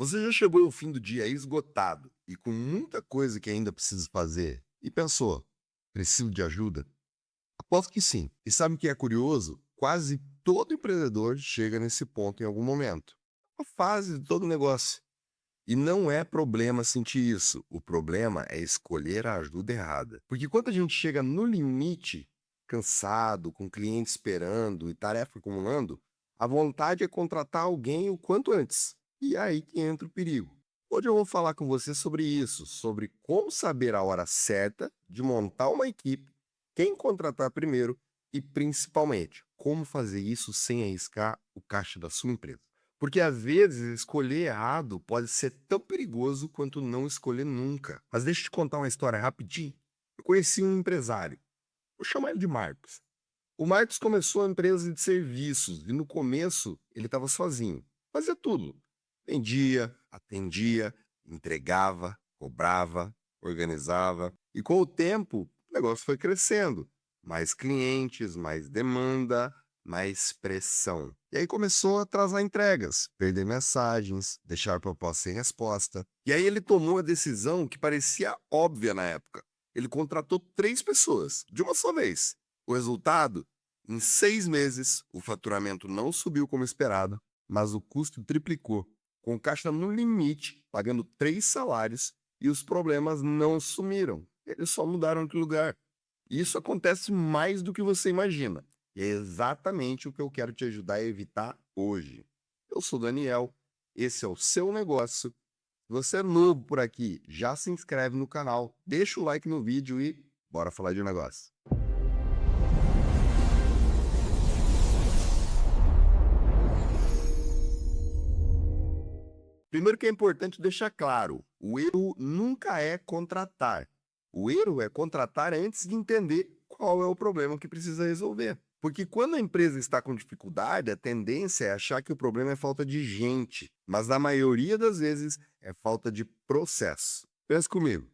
Você já chegou ao fim do dia esgotado e com muita coisa que ainda precisa fazer e pensou: preciso de ajuda? Aposto que sim. E sabe o que é curioso? Quase todo empreendedor chega nesse ponto em algum momento. Uma fase de todo negócio. E não é problema sentir isso. O problema é escolher a ajuda errada. Porque quando a gente chega no limite, cansado, com cliente esperando e tarefa acumulando, a vontade é contratar alguém o quanto antes. E é aí que entra o perigo. Hoje eu vou falar com você sobre isso, sobre como saber a hora certa de montar uma equipe, quem contratar primeiro e, principalmente, como fazer isso sem arriscar o caixa da sua empresa. Porque às vezes escolher errado pode ser tão perigoso quanto não escolher nunca. Mas deixa eu te contar uma história rapidinho. Eu conheci um empresário, vou chamar ele de Marcos. O Marcos começou a empresa de serviços e no começo ele estava sozinho. Fazia tudo. Vendia, atendia, entregava, cobrava, organizava. E com o tempo, o negócio foi crescendo. Mais clientes, mais demanda, mais pressão. E aí começou a atrasar entregas, perder mensagens, deixar proposta sem resposta. E aí ele tomou a decisão que parecia óbvia na época. Ele contratou 3 pessoas, de uma só vez. O resultado? Em 6 meses, o faturamento não subiu como esperado, mas o custo triplicou, com o caixa no limite, pagando 3 salários, e os problemas não sumiram. Eles só mudaram de lugar. E isso acontece mais do que você imagina. E é exatamente o que eu quero te ajudar a evitar hoje. Eu sou o Daniel, esse é o seu negócio. Se você é novo por aqui, já se inscreve no canal, deixa o like no vídeo e bora falar de negócio. Primeiro que é importante deixar claro, o erro nunca é contratar. O erro é contratar antes de entender qual é o problema que precisa resolver. Porque quando a empresa está com dificuldade, a tendência é achar que o problema é falta de gente, mas na maioria das vezes é falta de processo. Pensa comigo.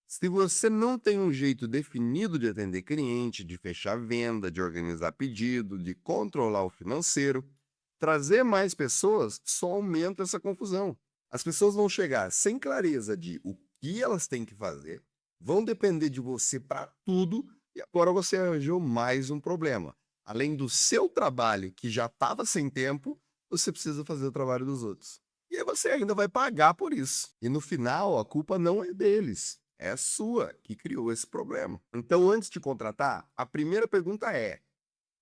Se você não tem um jeito definido de atender cliente, de fechar venda, de organizar pedido, de controlar o financeiro, trazer mais pessoas só aumenta essa confusão. As pessoas vão chegar sem clareza de o que elas têm que fazer, vão depender de você para tudo e agora você arranjou mais um problema. Além do seu trabalho, que já estava sem tempo, você precisa fazer o trabalho dos outros. E aí você ainda vai pagar por isso. E no final, a culpa não é deles, é sua que criou esse problema. Então, antes de contratar, a primeira pergunta é: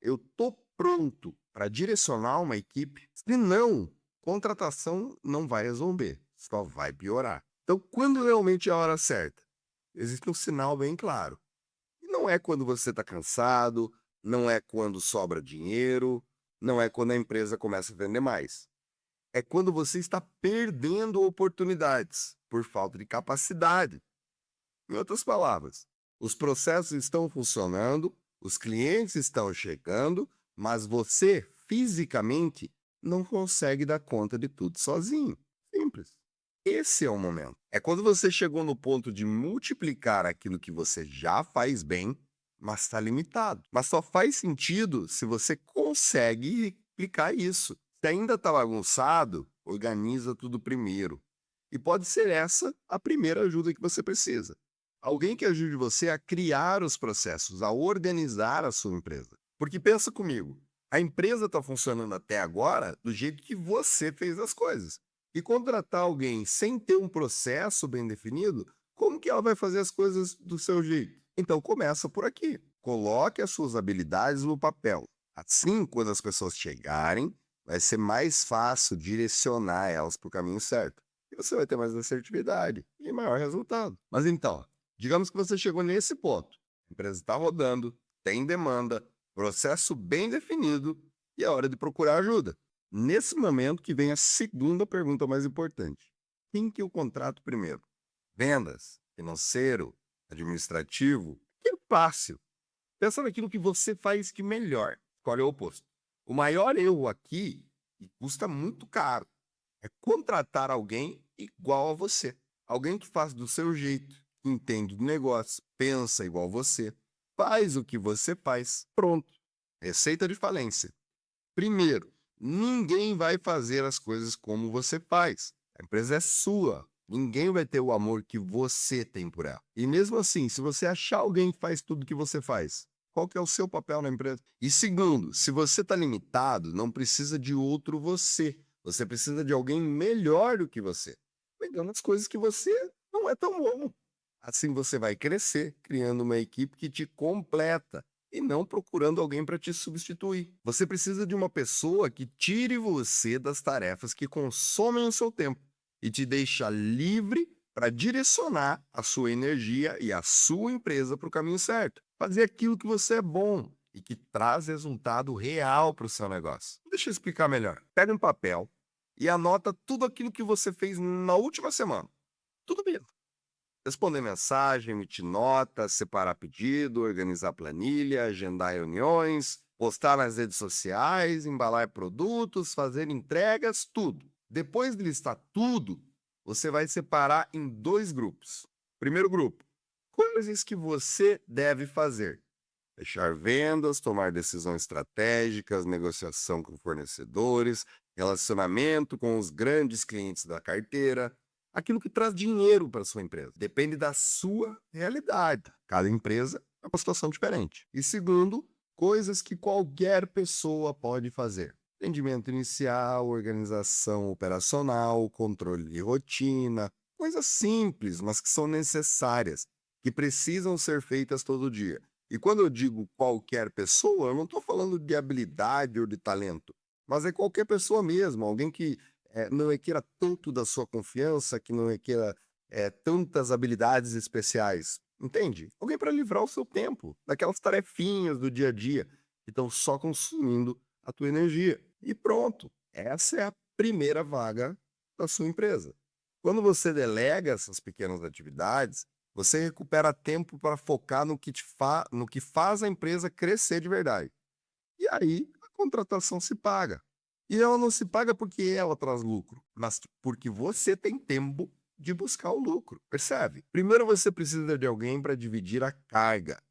eu tô pronto para direcionar uma equipe? Se não, contratação não vai resolver, só vai piorar. Então, quando realmente é a hora certa? Existe um sinal bem claro. E não é quando você está cansado, não é quando sobra dinheiro, não é quando a empresa começa a vender mais. É quando você está perdendo oportunidades por falta de capacidade. Em outras palavras, os processos estão funcionando, os clientes estão chegando, mas você, fisicamente, não consegue dar conta de tudo sozinho. Simples. Esse é o momento. É quando você chegou no ponto de multiplicar aquilo que você já faz bem, mas está limitado. Mas só faz sentido se você consegue replicar isso. Se ainda está bagunçado, organiza tudo primeiro. E pode ser essa a primeira ajuda que você precisa. Alguém que ajude você a criar os processos, a organizar a sua empresa. Porque pensa comigo, a empresa está funcionando até agora do jeito que você fez as coisas. E contratar alguém sem ter um processo bem definido, como que ela vai fazer as coisas do seu jeito? Então começa por aqui. Coloque as suas habilidades no papel. Assim, quando as pessoas chegarem, vai ser mais fácil direcionar elas para o caminho certo. E você vai ter mais assertividade e maior resultado. Mas então, digamos que você chegou nesse ponto. A empresa está rodando, tem demanda, processo bem definido e é hora de procurar ajuda. Nesse momento que vem a segunda pergunta mais importante. Quem que eu contrato primeiro? Vendas, financeiro, administrativo? Que é fácil. Pensa naquilo que você faz que melhor. Escolhe o oposto. O maior erro aqui, e custa muito caro, é contratar alguém igual a você. Alguém que faz do seu jeito, que entende do negócio, pensa igual você, faz o que você faz. Pronto. Receita de falência. Primeiro, ninguém vai fazer as coisas como você faz. A empresa é sua. Ninguém vai ter o amor que você tem por ela. E mesmo assim, se você achar alguém que faz tudo que você faz, qual que é o seu papel na empresa? E segundo, se você está limitado, não precisa de outro você. Você precisa de alguém melhor do que você, pegando as coisas que você não é tão bom. Assim você vai crescer, criando uma equipe que te completa e não procurando alguém para te substituir. Você precisa de uma pessoa que tire você das tarefas que consomem o seu tempo e te deixa livre para direcionar a sua energia e a sua empresa para o caminho certo. Fazer aquilo que você é bom e que traz resultado real para o seu negócio. Deixa eu explicar melhor. Pega um papel e anota tudo aquilo que você fez na última semana. Tudo mesmo. Responder mensagem, emitir nota, separar pedido, organizar planilha, agendar reuniões, postar nas redes sociais, embalar produtos, fazer entregas, tudo. Depois de listar tudo, você vai separar em 2 grupos. Primeiro grupo, coisas que você deve fazer. Fechar vendas, tomar decisões estratégicas, negociação com fornecedores, relacionamento com os grandes clientes da carteira, aquilo que traz dinheiro para sua empresa. Depende da sua realidade. Cada empresa é uma situação diferente. E segundo, coisas que qualquer pessoa pode fazer. Atendimento inicial, organização operacional, controle de rotina, coisas simples, mas que são necessárias, que precisam ser feitas todo dia. E quando eu digo qualquer pessoa, eu não estou falando de habilidade ou de talento, mas é qualquer pessoa mesmo, alguém que não requeira tanto da sua confiança, que não requeira tantas habilidades especiais, entende? Alguém para livrar o seu tempo daquelas tarefinhas do dia a dia que estão só consumindo a tua energia. E pronto, essa é a primeira vaga da sua empresa. Quando você delega essas pequenas atividades, você recupera tempo para focar no que faz a empresa crescer de verdade. E aí a contratação se paga. E ela não se paga porque ela traz lucro, mas porque você tem tempo de buscar o lucro, percebe? Primeiro você precisa de alguém para dividir a carga,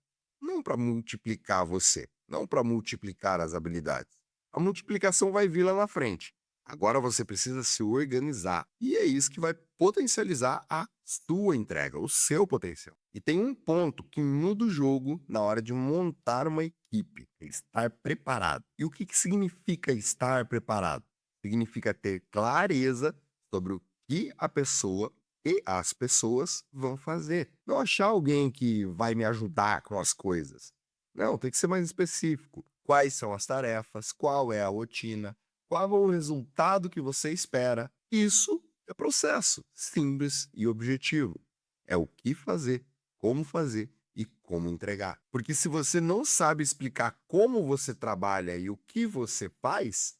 não para multiplicar você, não para multiplicar as habilidades. A multiplicação vai vir lá na frente. Agora você precisa se organizar. E é isso que vai potencializar a sua entrega, o seu potencial. E tem um ponto que muda o jogo na hora de montar uma equipe: é estar preparado. E o que significa estar preparado? Significa ter clareza sobre o que a pessoa e as pessoas vão fazer. Não achar alguém que vai me ajudar com as coisas. Não, tem que ser mais específico. Quais são as tarefas? Qual é a rotina? Qual é o resultado que você espera? Isso é processo, simples e objetivo. É o que fazer, como fazer e como entregar. Porque se você não sabe explicar como você trabalha e o que você faz,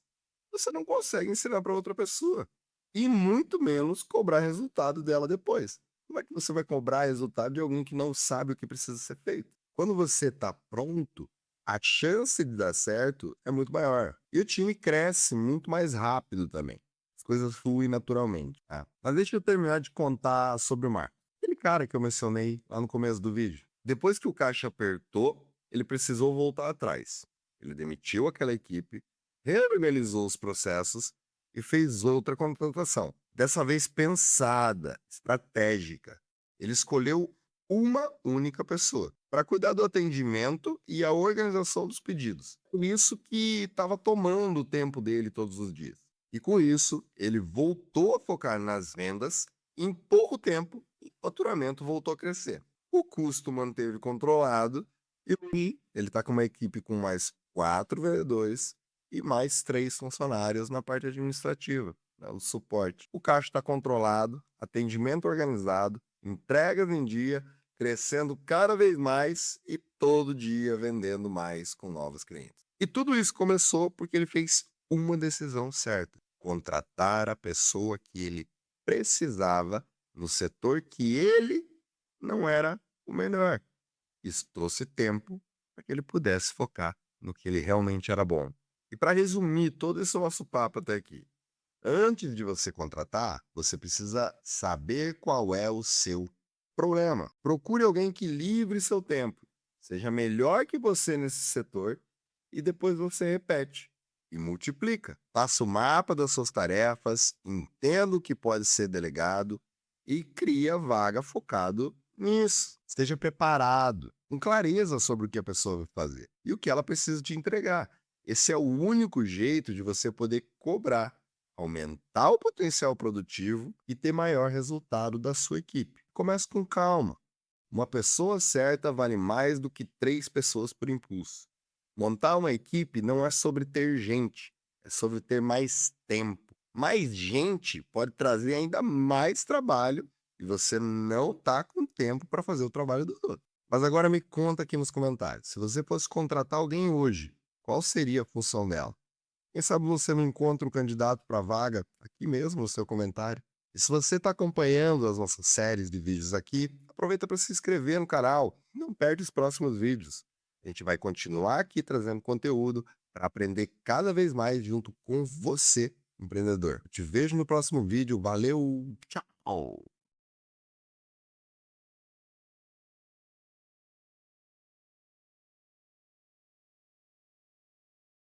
você não consegue ensinar para outra pessoa. E muito menos cobrar resultado dela depois. Como é que você vai cobrar resultado de alguém que não sabe o que precisa ser feito? Quando você está pronto, a chance de dar certo é muito maior. E o time cresce muito mais rápido também. As coisas fluem naturalmente. Tá? Mas deixa eu terminar de contar sobre o Marco. Aquele cara que eu mencionei lá no começo do vídeo. Depois que o caixa apertou, ele precisou voltar atrás. Ele demitiu aquela equipe, reorganizou os processos e fez outra contratação. Dessa vez pensada, estratégica. Ele escolheu uma única pessoa para cuidar do atendimento e a organização dos pedidos. Por isso que estava tomando o tempo dele todos os dias. E com isso, ele voltou a focar nas vendas. Em pouco tempo, o faturamento voltou a crescer. O custo manteve controlado e ele está com uma equipe com mais 4 vendedores e mais 3 funcionários na parte administrativa, né, o suporte. O caixa está controlado, atendimento organizado, entregas em dia, crescendo cada vez mais e todo dia vendendo mais com novos clientes. E tudo isso começou porque ele fez uma decisão certa: contratar a pessoa que ele precisava no setor que ele não era o melhor. Isso trouxe tempo para que ele pudesse focar no que ele realmente era bom. E para resumir todo esse nosso papo até aqui, antes de você contratar, você precisa saber qual é o seu problema. Procure alguém que livre seu tempo, seja melhor que você nesse setor e depois você repete. e multiplica. Faça o mapa das suas tarefas, entenda o que pode ser delegado e cria vaga focado nisso. Esteja preparado, com clareza sobre o que a pessoa vai fazer e o que ela precisa te entregar. Esse é o único jeito de você poder cobrar, aumentar o potencial produtivo e ter maior resultado da sua equipe. Comece com calma. Uma pessoa certa vale mais do que 3 pessoas por impulso. Montar uma equipe não é sobre ter gente, é sobre ter mais tempo. Mais gente pode trazer ainda mais trabalho e você não está com tempo para fazer o trabalho dos outros. Mas agora me conta aqui nos comentários, se você fosse contratar alguém hoje, qual seria a função dela? Quem sabe você não encontra um candidato para a vaga aqui mesmo no seu comentário. E se você está acompanhando as nossas séries de vídeos aqui, aproveita para se inscrever no canal e não perde os próximos vídeos. A gente vai continuar aqui trazendo conteúdo para aprender cada vez mais junto com você, empreendedor. Eu te vejo no próximo vídeo. Valeu, tchau!